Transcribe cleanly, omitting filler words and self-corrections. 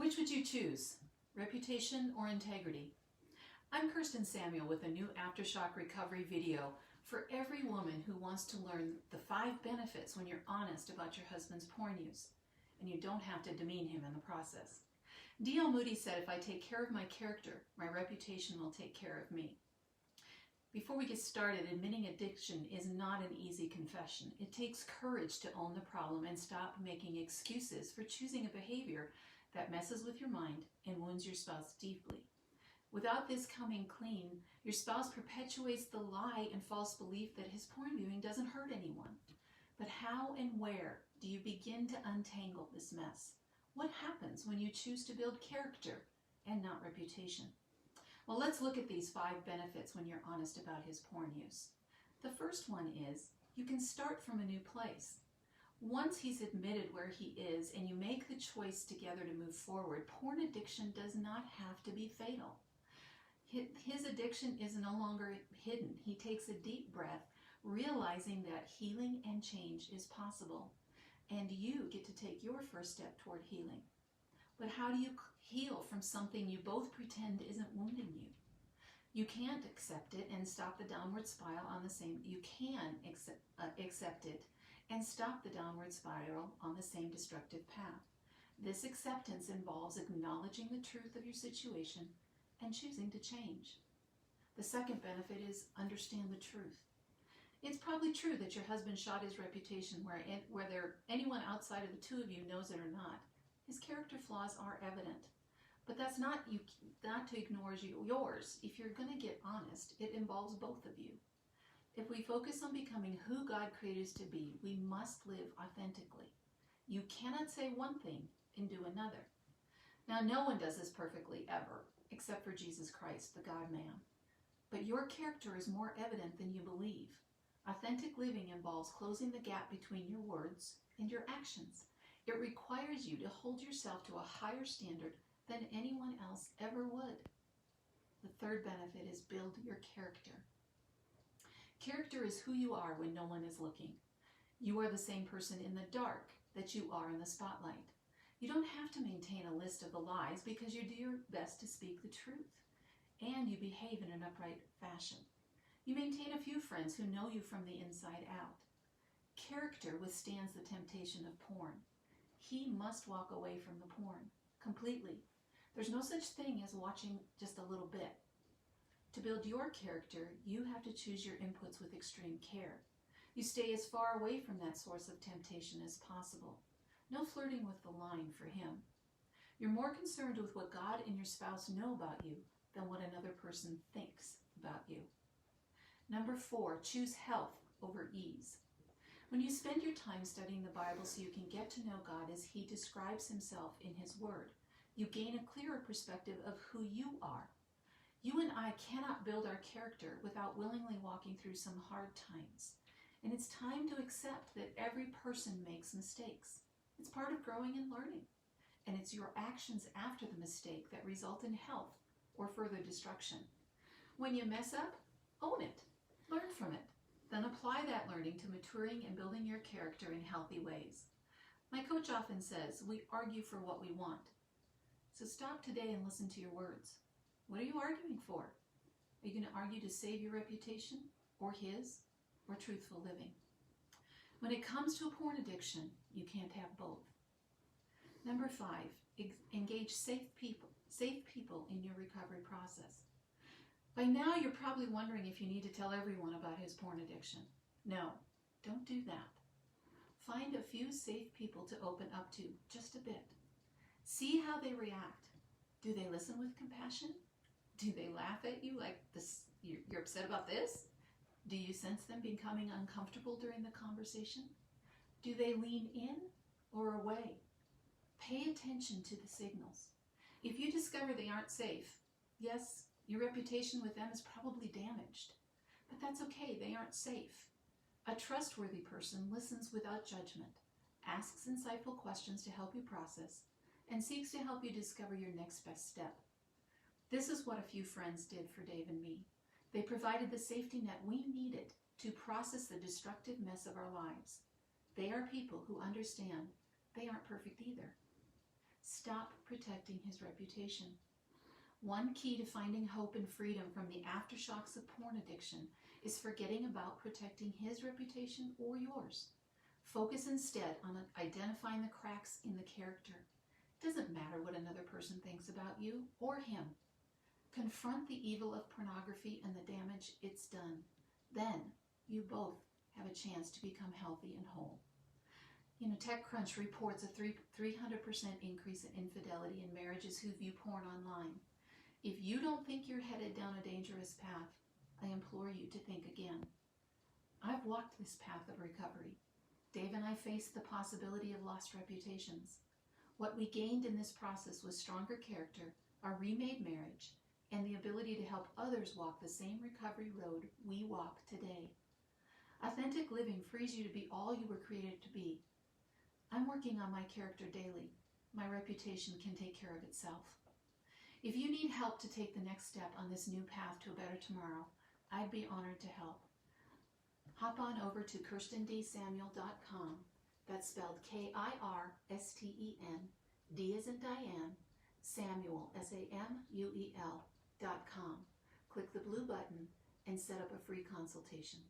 Which would you choose, reputation or integrity? I'm Kirsten Samuel with a new Aftershock recovery video for every woman who wants to learn the 5 benefits when you're honest about your husband's porn use, and you don't have to demean him in the process. D.L. Moody said, if I take care of my character, my reputation will take care of me. Before we get started, admitting addiction is not an easy confession. It takes courage to own the problem and stop making excuses for choosing a behavior that messes with your mind and wounds your spouse deeply. Without this coming clean, your spouse perpetuates the lie and false belief that his porn viewing doesn't hurt anyone. But how and where do you begin to untangle this mess? What happens when you choose to build character and not reputation? Well, let's look at these 5 benefits when you're honest about his porn use. The first one is you can start from a new place. Once he's admitted where he is and you make the choice together to move forward, porn addiction does not have to be fatal. His addiction is no longer hidden. He takes a deep breath, realizing that healing and change is possible. And you get to take your first step toward healing. But how do you heal from something you both pretend isn't wounding you? You can't accept it and stop the downward spiral on the same. You can accept it and stop the downward spiral on the same destructive path. This acceptance involves acknowledging the truth of your situation and choosing to change. The second benefit is understand the truth. It's probably true that your husband shot his reputation, whether anyone outside of the two of you knows it or not. His character flaws are evident. But that's not to ignore yours. If you're going to get honest, it involves both of you. If we focus on becoming who God created us to be, we must live authentically. You cannot say one thing and do another. Now, no one does this perfectly ever, except for Jesus Christ, the God-man. But your character is more evident than you believe. Authentic living involves closing the gap between your words and your actions. It requires you to hold yourself to a higher standard than anyone else ever would. The third benefit is build your character. Character is who you are when no one is looking. You are the same person in the dark that you are in the spotlight. You don't have to maintain a list of the lies because you do your best to speak the truth, and you behave in an upright fashion. You maintain a few friends who know you from the inside out. Character withstands the temptation of porn. He must walk away from the porn completely. There's no such thing as watching just a little bit. To build your character, you have to choose your inputs with extreme care. You stay as far away from that source of temptation as possible. No flirting with the line for him. You're more concerned with what God and your spouse know about you than what another person thinks about you. Number 4, choose health over ease. When you spend your time studying the Bible so you can get to know God as he describes himself in his word, you gain a clearer perspective of who you are. You and I cannot build our character without willingly walking through some hard times. And it's time to accept that every person makes mistakes. It's part of growing and learning. And it's your actions after the mistake that result in health or further destruction. When you mess up, own it. Learn from it. Then apply that learning to maturing and building your character in healthy ways. My coach often says, we argue for what we want. So stop today and listen to your words. What are you arguing for? Are you going to argue to save your reputation or his or truthful living? When it comes to a porn addiction, you can't have both. Number 5, engage safe people in your recovery process. By now, you're probably wondering if you need to tell everyone about his porn addiction. No, don't do that. Find a few safe people to open up to, just a bit. See how they react. Do they listen with compassion? Do they laugh at you like this? You're upset about this? Do you sense them becoming uncomfortable during the conversation? Do they lean in or away? Pay attention to the signals. If you discover they aren't safe, yes, your reputation with them is probably damaged, but that's okay, they aren't safe. A trustworthy person listens without judgment, asks insightful questions to help you process, and seeks to help you discover your next best step. This is what a few friends did for Dave and me. They provided the safety net we needed to process the destructive mess of our lives. They are people who understand they aren't perfect either. Stop protecting his reputation. One key to finding hope and freedom from the aftershocks of porn addiction is forgetting about protecting his reputation or yours. Focus instead on identifying the cracks in the character. It doesn't matter what another person thinks about you or him. Confront the evil of pornography and the damage it's done. Then you both have a chance to become healthy and whole. TechCrunch reports a 300% increase in infidelity in marriages who view porn online. If you don't think you're headed down a dangerous path, I implore you to think again. I've walked this path of recovery. Dave and I faced the possibility of lost reputations. What we gained in this process was stronger character, a remade marriage, and the ability to help others walk the same recovery road we walk today. Authentic living frees you to be all you were created to be. I'm working on my character daily. My reputation can take care of itself. If you need help to take the next step on this new path to a better tomorrow, I'd be honored to help. Hop on over to KirstenDSamuel.com. That's spelled Kirsten, D as in Diane, Samuel, Samuel.com. Click the blue button and set up a free consultation.